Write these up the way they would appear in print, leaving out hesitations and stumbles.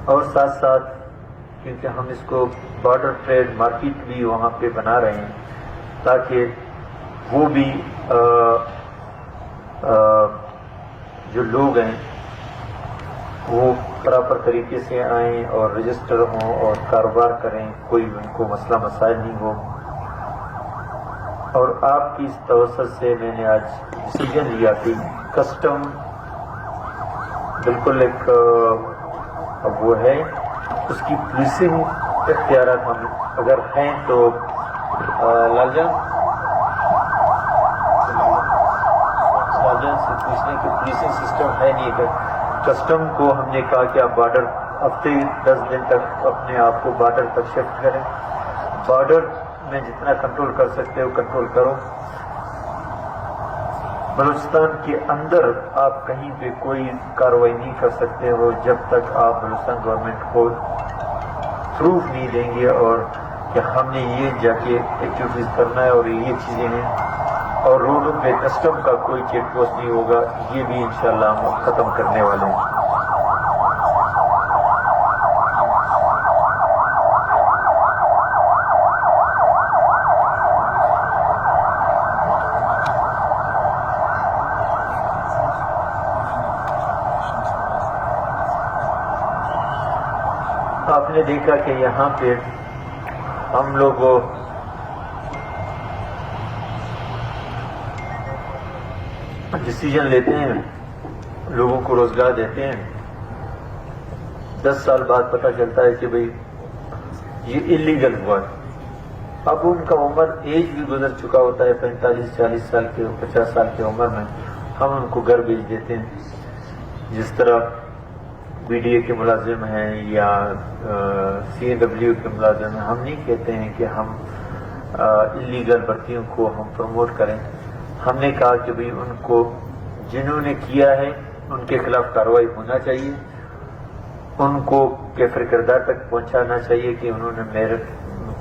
اور ساتھ ساتھ کیونکہ ہم اس کو بارڈر ٹریڈ مارکیٹ بھی وہاں پہ بنا رہے ہیں تاکہ وہ بھی جو لوگ ہیں وہ پراپر طریقے سے آئیں اور رجسٹر ہوں اور کاروبار کریں، کوئی ان کو مسئلہ مسائل نہیں ہو۔ اور آپ کی اس توسط سے میں نے آج ڈیسیجن لیا کہ کسٹم بالکل ایک وہ ہے، اس کی پولیسنگ اختیارات ہم اگر ہیں تو لال جان سے پوچھنے کہ پولیسنگ سسٹم ہے نہیں کہ کسٹم کو ہم نے کہا کہ آپ بارڈر ہفتے 10 دن تک اپنے آپ کو بارڈر تک شفٹ کریں، بارڈر میں جتنا کنٹرول کر سکتے ہو کنٹرول کرو۔ بلوچستان کے اندر آپ کہیں پہ کوئی کارروائی نہیں کر سکتے ہو جب تک آپ بلوچستان گورنمنٹ کو پروف نہیں دیں گے اور کہ ہم نے یہ جا کے ایکٹیویٹیز کرنا ہے اور یہ چیزیں ہیں، اور روڈوں پہ کسٹم کا کوئی چیک پوسٹ نہیں ہوگا، یہ بھی انشاءاللہ ہم ختم کرنے والے ہیں۔ آپ نے دیکھا کہ یہاں پہ ہم لوگ ڈیسیجن لیتے ہیں، لوگوں کو روزگار دیتے ہیں، 10 سال بعد پتہ چلتا ہے کہ بھئی یہ اللیگل ہوا ہے۔ اب ان کا عمر ایج بھی گزر چکا ہوتا ہے، 45-40 سال کے 50 سال کی عمر میں ہم ان کو گھر بھیج دیتے ہیں۔ جس طرح بی ڈی اے کے ملازم ہیں یا سی این ڈبلیو کے ملازم ہیں، ہم نہیں کہتے ہیں کہ ہم اللیگل بھرتیوں کو ہم پروموٹ کریں۔ ہم نے کہا کہ بھئی ان کو جنہوں نے کیا ہے ان کے خلاف کارروائی ہونا چاہیے، ان کو کیفر کردار تک پہنچانا چاہیے کہ انہوں نے میرٹ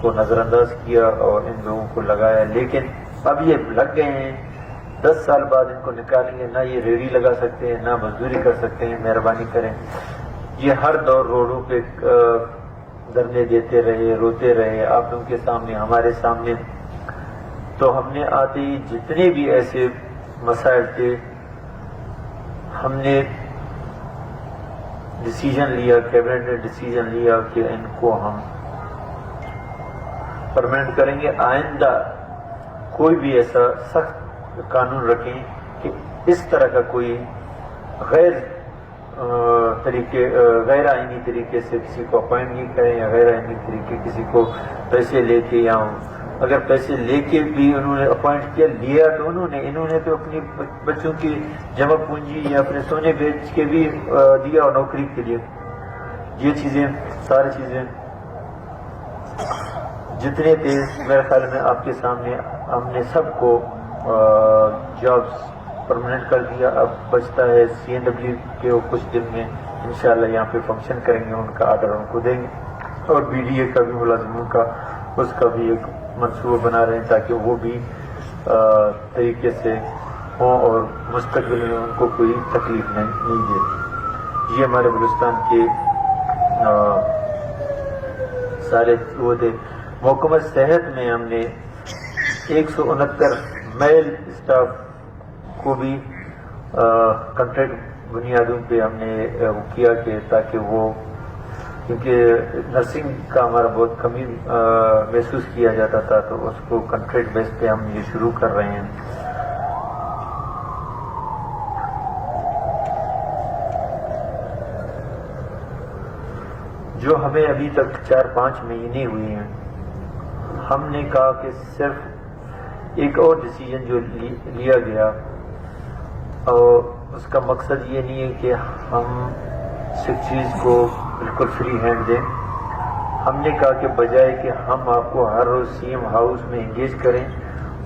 کو نظر انداز کیا اور ان لوگوں کو لگایا، لیکن اب یہ لگ گئے ہیں، 10 سال بعد ان کو نکالیں گے، نہ یہ ریڑھی لگا سکتے ہیں نہ مزدوری کر سکتے ہیں۔ مہربانی کریں، یہ ہر دور روڈوں پہ دھرنے دیتے رہے، روتے رہے آپ لوگوں کے سامنے، ہمارے سامنے، تو ہم نے آتے ہی جتنے بھی ایسے مسائل تھے ہم نے ڈیسیجن لیا، کیبنٹ نے ڈیسیجن لیا کہ ان کو ہم پرماننٹ کریں گے۔ آئندہ کوئی بھی ایسا سخت قانون رکھیں کہ اس طرح کا کوئی غیر آئینی طریقے سے کسی کو اپوائنٹ نہیں کریں یا غیر آئینی طریقے کسی کو پیسے لے کے، یا اگر پیسے لے کے بھی انہوں نے اپوائنٹ لیا تو انہوں نے تو اپنی بچوں کی جمع پونجی یا اپنے سونے بیچ کے بھی دیا اور نوکری کے لیے۔ یہ چیزیں ساری چیزیں جتنے تھے میرے خیال میں آپ کے سامنے ہم نے سب کو جابس پرماننٹ کر دیا۔ اب بچتا ہے سی این ڈبلیو کے، وہ کچھ دن میں انشاءاللہ یہاں پہ فنکشن کریں گے، ان کا آرڈر ان کو دیں گے، اور بی ڈی اے کا بھی ملازموں کا اس کا بھی ایک منصوبہ بنا رہے ہیں تاکہ وہ بھی طریقے سے ہوں اور مستقبل میں ان کو کوئی تکلیف نہیں دے۔ یہ ہمارے بلوچستان کے سارے وہ تھے۔ محکمہ صحت میں ہم نے 169 میل اسٹاف کو بھی کنٹریکٹ بنیادوں پہ ہم نے وہ کیا کہ تاکہ وہ، کیونکہ نرسنگ کا ہمارا بہت کمی محسوس کیا جاتا تھا، تو اس کو کنٹریکٹ بیس پہ ہم یہ شروع کر رہے ہیں۔ جو ہمیں ابھی تک 4-5 مہینے ہوئے ہیں، ہم نے کہا کہ صرف ایک اور ڈیسیجن جو لیا گیا، اور اس کا مقصد یہ نہیں ہے کہ ہم سیکٹریز کو بالکل فری ہینڈ دیں۔ ہم نے کہا کہ بجائے کہ ہم آپ کو ہر روز سی ایم ہاؤس میں انگیج کریں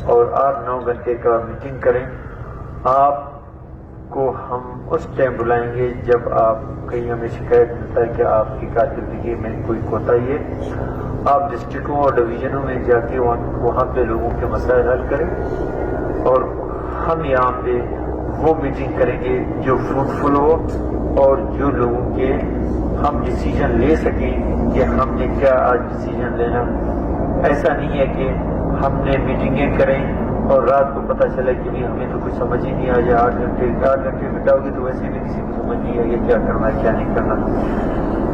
اور 8-9 گھنٹے کا میٹنگ کریں، آپ کو ہم اس ٹائم بلائیں گے جب آپ کہیں ہمیں شکایت ملتا ہے کہ آپ کی کارکردگی میں کوئی کوتاہی ہے، آپ ڈسٹرکٹوں اور ڈویژنوں میں جا کے وہاں پہ لوگوں کے مسائل حل کریں، اور ہم یہاں پہ وہ میٹنگ کریں گے جو فروٹفل ہو اور جو لوگوں کے ہم ڈیسیجن لے سکیں کہ ہم نے کیا آج ڈیسیجن لینا. ایسا نہیں ہے کہ ہم نے میٹنگیں کریں اور رات کو پتہ چلا کہ بھی ہمیں تو کچھ سمجھ ہی نہیں آ جائے. 8 گھنٹے بتاؤ گے تو ویسے بھی کسی کو سمجھ نہیں آئے گا کیا کرنا ہے کیا نہیں کرنا.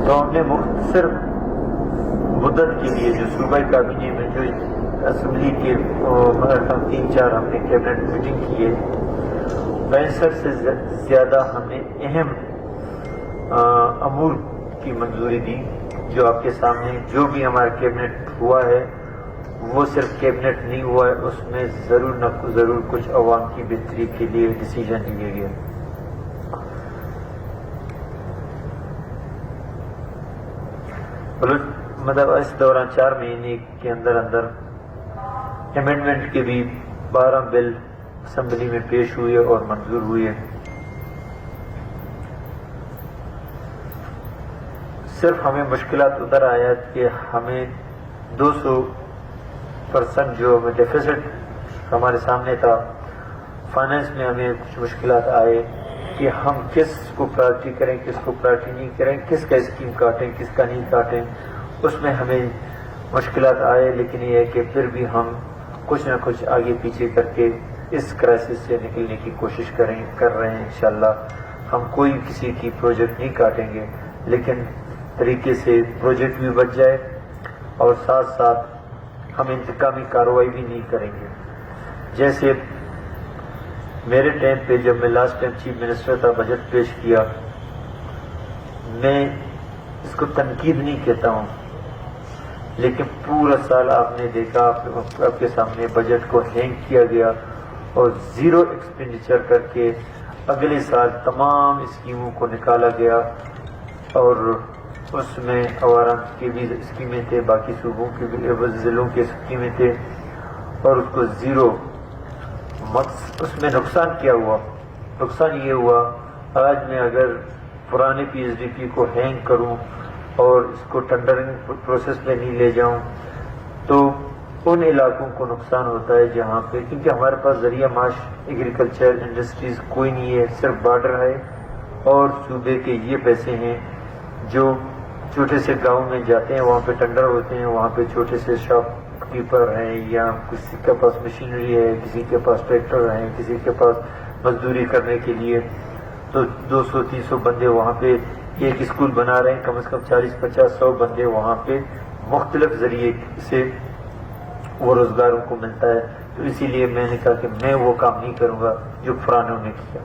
تو ہم نے مختصر مدت کے لیے جو صوبائی کابینہ میں جو اسمبلی کے 3-4 ہم نے کیبنٹ میٹنگ کی ہے، 65 سے زیادہ ہم نے اہم امور کی منظوری دی. جو آپ کے سامنے جو بھی ہمارا کیبنٹ ہوا ہے وہ صرف کیبنٹ نہیں ہوا ہے، اس میں ضرور نہ ضرور کچھ عوام کی بہتری کے لیے ڈیسیجن لیے گئے. مطلب اس دوران 4 مہینے کے اندر امینڈمنٹ کے بھی 12 بل اسمبلی میں پیش ہوئے اور منظور ہوئے. صرف ہمیں مشکلات ادھر آیا کہ ہمیں 200% جو ہمیں ڈیفیسٹ ہمارے سامنے تھا فائنینس میں، ہمیں کچھ مشکلات آئے کہ ہم کس کو پرائرٹی کریں کس کو پرائرٹی نہیں کریں، کس کا اسکیم کاٹیں کس کا نہیں کاٹیں. اس میں ہمیں مشکلات آئے، لیکن یہ ہے کہ پھر بھی ہم کچھ نہ کچھ آگے پیچھے کر کے اس کرائسس سے نکلنے کی کوشش کر رہے ہیں. انشاءاللہ ہم کوئی کسی کی پروجیکٹ نہیں کاٹیں گے، لیکن طریقے سے پروجیکٹ بھی بچ جائے اور ساتھ ساتھ ہم انتقامی کارروائی بھی نہیں کریں گے. جیسے میرے ٹائم پہ جب میں لاسٹ ٹائم چیف منسٹر تھا، بجٹ پیش کیا، میں اس کو تنقید نہیں کہتا ہوں، لیکن پورا سال آپ نے دیکھا آپ کے سامنے بجٹ کو ہینگ کیا گیا اور زیرو ایکسپینڈیچر کر کے اگلے سال تمام اسکیموں کو نکالا گیا. اور اس میں عوارم کی بھی اسکیمیں تھے، باقی صوبوں کے بھی ضلعوں کے اسکیمیں تھے، اور اس کو زیرو. اس میں نقصان کیا ہوا؟ نقصان یہ ہوا آج میں اگر پرانے پی ایچ ڈی پی کو ہینگ کروں اور اس کو ٹینڈرنگ پروسیس میں نہیں لے جاؤں تو ان علاقوں کو نقصان ہوتا ہے جہاں پہ، کیونکہ ہمارے پاس ذریعہ معاش ایگریکلچر انڈسٹریز کوئی نہیں ہے، صرف بارڈر ہے اور صوبے کے یہ پیسے ہیں جو چھوٹے سے گاؤں میں جاتے ہیں، وہاں پہ ٹینڈر ہوتے ہیں، وہاں پہ چھوٹے سے شاپ کیپر ہیں یا کسی کے پاس مشینری ہے، کسی کے پاس ٹریکٹر ہیں، کسی کے پاس مزدوری کرنے کے لیے، تو 200-300 بندے وہاں پہ ایک اسکول بنا رہے ہیں، کم از کم 40-50-100 بندے وہاں پہ مختلف ذریعے سے وہ روزگار ان کو ملتا ہے. تو اسی لیے میں نے کہا کہ میں وہ کام نہیں کروں گا جو پرانوں نے کیا.